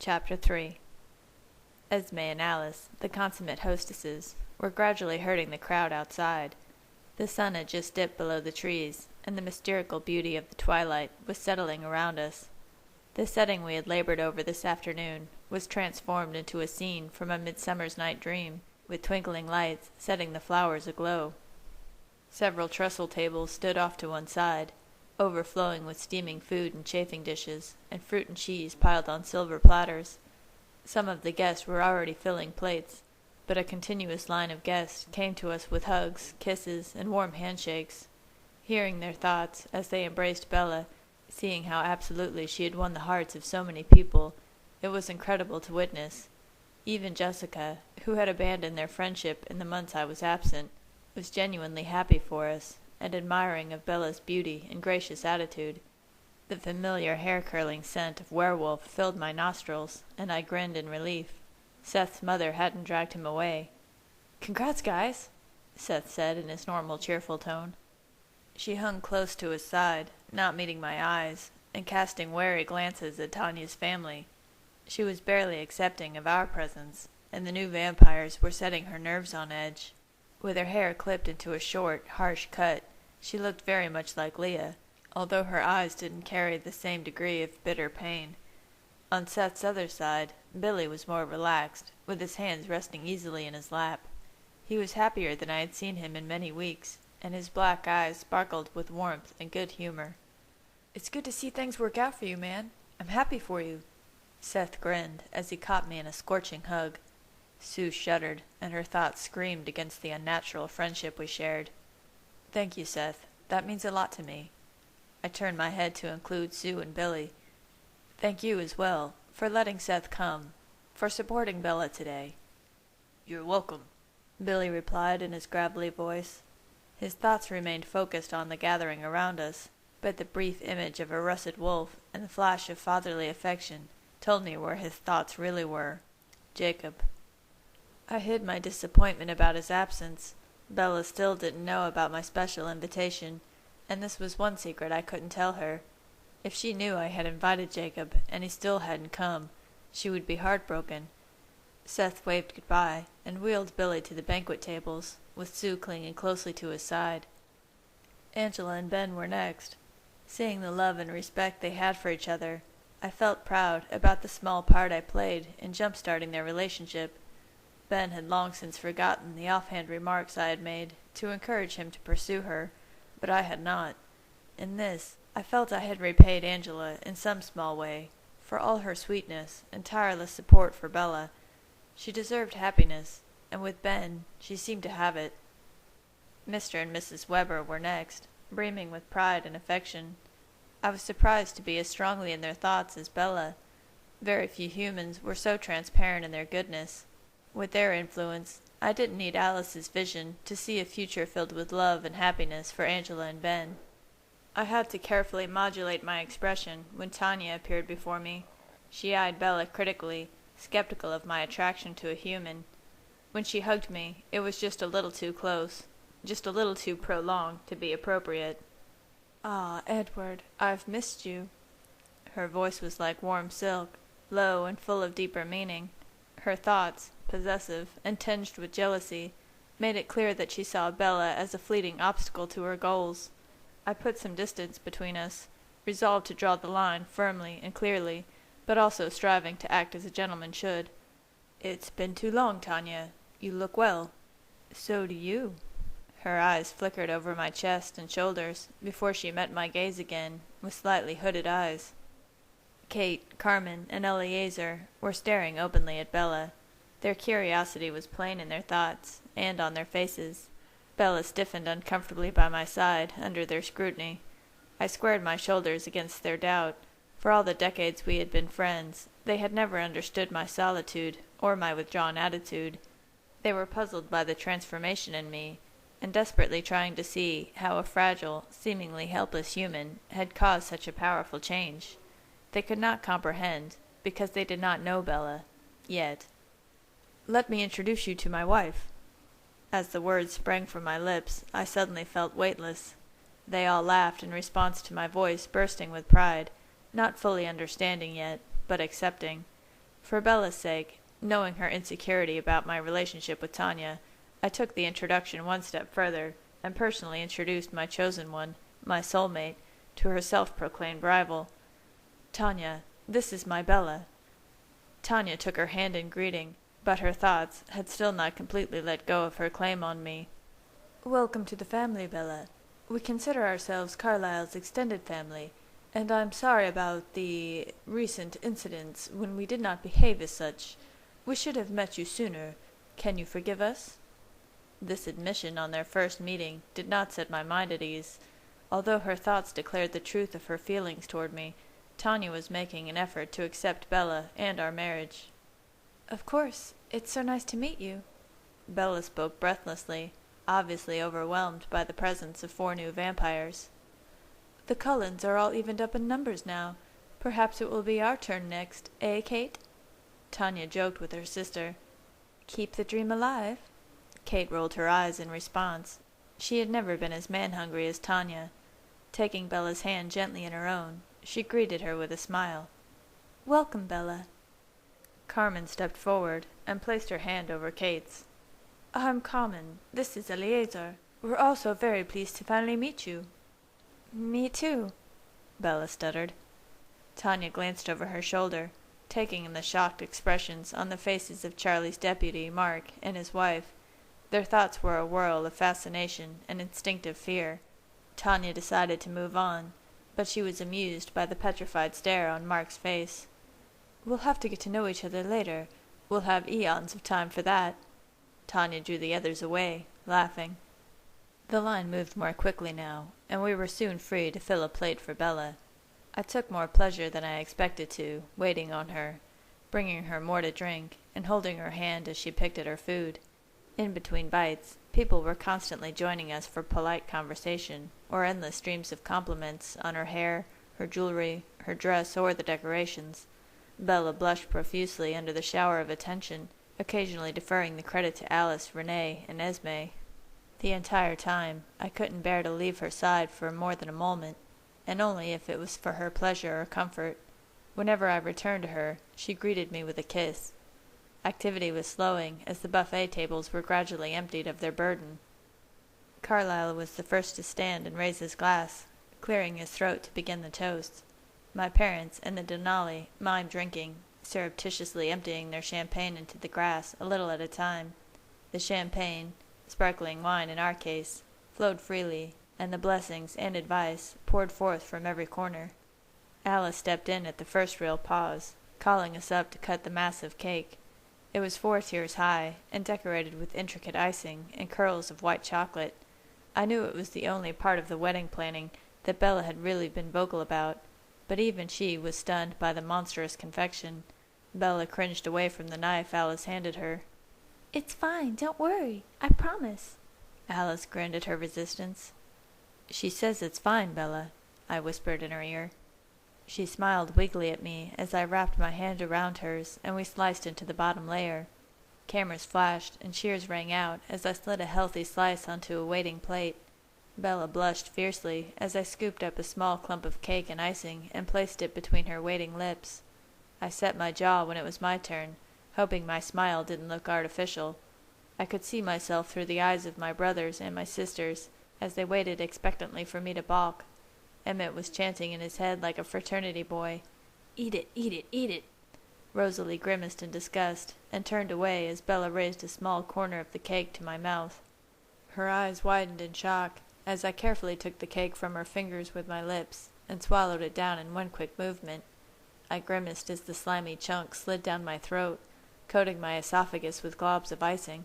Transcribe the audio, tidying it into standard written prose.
Chapter 3. Esme and Alice, the consummate hostesses, were gradually herding the crowd outside. The sun had just dipped below the trees, and the mystical beauty of the twilight was settling around us. The setting we had labored over this afternoon was transformed into a scene from a midsummer's night dream, with twinkling lights setting the flowers aglow. Several trestle tables stood off to one side, overflowing with steaming food and chafing dishes, and fruit and cheese piled on silver platters. Some of the guests were already filling plates, but a continuous line of guests came to us with hugs, kisses, and warm handshakes. Hearing their thoughts as they embraced Bella, seeing how absolutely she had won the hearts of so many people, it was incredible to witness. Even Jessica, who had abandoned their friendship in the months I was absent, was genuinely happy for us, and admiring of Bella's beauty and gracious attitude. The familiar hair-curling scent of werewolf filled my nostrils, and I grinned in relief. Seth's mother hadn't dragged him away. "Congrats, guys," Seth said in his normal cheerful tone. She hung close to his side, not meeting my eyes, and casting wary glances at Tanya's family. She was barely accepting of our presence, and the new vampires were setting her nerves on edge. With her hair clipped into a short, harsh cut, she looked very much like Leah, although her eyes didn't carry the same degree of bitter pain. On Seth's other side, Billy was more relaxed, with his hands resting easily in his lap. He was happier than I had seen him in many weeks, and his black eyes sparkled with warmth and good humor. "It's good to see things work out for you, man. I'm happy for you." Seth grinned as he caught me in a scorching hug. Sue shuddered, and her thoughts screamed against the unnatural friendship we shared. "Thank you, Seth. That means a lot to me." I turned my head to include Sue and Billy. "Thank you as well, for letting Seth come, for supporting Bella today." "You're welcome," Billy replied in his gravelly voice. His thoughts remained focused on the gathering around us, but the brief image of a russet wolf and the flash of fatherly affection told me where his thoughts really were. Jacob. I hid my disappointment about his absence. Bella still didn't know about my special invitation, and this was one secret I couldn't tell her. If she knew I had invited Jacob and he still hadn't come, she would be heartbroken. Seth waved goodbye and wheeled Billy to the banquet tables, with Sue clinging closely to his side. Angela and Ben were next. Seeing the love and respect they had for each other, I felt proud about the small part I played in jump-starting their relationship. Ben had long since forgotten the offhand remarks I had made to encourage him to pursue her, but I had not. In this, I felt I had repaid Angela in some small way for all her sweetness and tireless support for Bella. She deserved happiness, and with Ben, she seemed to have it. Mr. and Mrs. Weber were next, beaming with pride and affection. I was surprised to be as strongly in their thoughts as Bella. Very few humans were so transparent in their goodness. With their influence, I didn't need Alice's vision to see a future filled with love and happiness for Angela and Ben. I had to carefully modulate my expression when Tanya appeared before me. She eyed Bella critically, skeptical of my attraction to a human. When she hugged me, it was just a little too close, just a little too prolonged to be appropriate. "Ah, Edward, I've missed you." Her voice was like warm silk, low and full of deeper meaning. Her thoughts, possessive and tinged with jealousy, made it clear that she saw Bella as a fleeting obstacle to her goals. I put some distance between us, resolved to draw the line firmly and clearly, but also striving to act as a gentleman should. "It's been too long, Tanya. You look well." "So do you." Her eyes flickered over my chest and shoulders before she met my gaze again with slightly hooded eyes. Kate, Carmen, and Eleazar were staring openly at Bella. Their curiosity was plain in their thoughts and on their faces. Bella stiffened uncomfortably by my side under their scrutiny. I squared my shoulders against their doubt. For all the decades we had been friends, they had never understood my solitude or my withdrawn attitude. They were puzzled by the transformation in me, and desperately trying to see how a fragile, seemingly helpless human had caused such a powerful change. They could not comprehend, because they did not know Bella, yet. "Let me introduce you to my wife." As the words sprang from my lips, I suddenly felt weightless. They all laughed in response to my voice bursting with pride, not fully understanding yet, but accepting. For Bella's sake, knowing her insecurity about my relationship with Tanya, I took the introduction one step further, and personally introduced my chosen one, my soulmate, to her self-proclaimed rival. "Tanya, this is my Bella." Tanya took her hand in greeting, but her thoughts had still not completely let go of her claim on me. "Welcome to the family, Bella. We consider ourselves Carlyle's extended family, and I'm sorry about the recent incidents when we did not behave as such. We should have met you sooner. Can you forgive us?" This admission on their first meeting did not set my mind at ease. Although her thoughts declared the truth of her feelings toward me, Tanya was making an effort to accept Bella and our marriage. "Of course. It's so nice to meet you." Bella spoke breathlessly, obviously overwhelmed by the presence of 4 new vampires. "The Cullens are all evened up in numbers now. Perhaps it will be our turn next, eh, Kate?" Tanya joked with her sister. "Keep the dream alive." Kate rolled her eyes in response. She had never been as man-hungry as Tanya. Taking Bella's hand gently in her own, she greeted her with a smile. "Welcome, Bella." Carmen stepped forward and placed her hand over Kate's. "I'm Carmen. This is Eleazar. We're also very pleased to finally meet you." "Me too," Bella stuttered. Tanya glanced over her shoulder, taking in the shocked expressions on the faces of Charlie's deputy, Mark, and his wife. Their thoughts were a whirl of fascination and instinctive fear. Tanya decided to move on, but she was amused by the petrified stare on Mark's face. "We'll have to get to know each other later. We'll have eons of time for that." Tanya drew the others away, laughing. The line moved more quickly now, and we were soon free to fill a plate for Bella. I took more pleasure than I expected to, waiting on her, bringing her more to drink, and holding her hand as she picked at her food. In between bites, people were constantly joining us for polite conversation, or endless streams of compliments on her hair, her jewelry, her dress, or the decorations. Bella blushed profusely under the shower of attention, occasionally deferring the credit to Alice, Renee, and Esme. The entire time, I couldn't bear to leave her side for more than a moment, and only if it was for her pleasure or comfort. Whenever I returned to her, she greeted me with a kiss. Activity was slowing as the buffet tables were gradually emptied of their burden. Carlyle was the first to stand and raise his glass, clearing his throat to begin the toast. My parents and the Denali mimed drinking, surreptitiously emptying their champagne into the grass a little at a time. The champagne, sparkling wine in our case, flowed freely, and the blessings and advice poured forth from every corner. Alice stepped in at the first real pause, calling us up to cut the massive cake. It was 4 tiers high, and decorated with intricate icing and curls of white chocolate. I knew it was the only part of the wedding planning that Bella had really been vocal about, but even she was stunned by the monstrous confection. Bella cringed away from the knife Alice handed her. "It's fine, don't worry, I promise." Alice grinned at her resistance. "She says it's fine, Bella," I whispered in her ear. She smiled weakly at me as I wrapped my hand around hers and we sliced into the bottom layer. Cameras flashed and cheers rang out as I slid a healthy slice onto a waiting plate. Bella blushed fiercely as I scooped up a small clump of cake and icing and placed it between her waiting lips. I set my jaw when it was my turn, hoping my smile didn't look artificial. I could see myself through the eyes of my brothers and my sisters as they waited expectantly for me to balk. Emmett was chanting in his head like a fraternity boy, "Eat it, eat it, eat it." Rosalie grimaced in disgust and turned away as Bella raised a small corner of the cake to my mouth. Her eyes widened in shock as I carefully took the cake from her fingers with my lips and swallowed it down in one quick movement. I grimaced as the slimy chunk slid down my throat, coating my esophagus with globs of icing.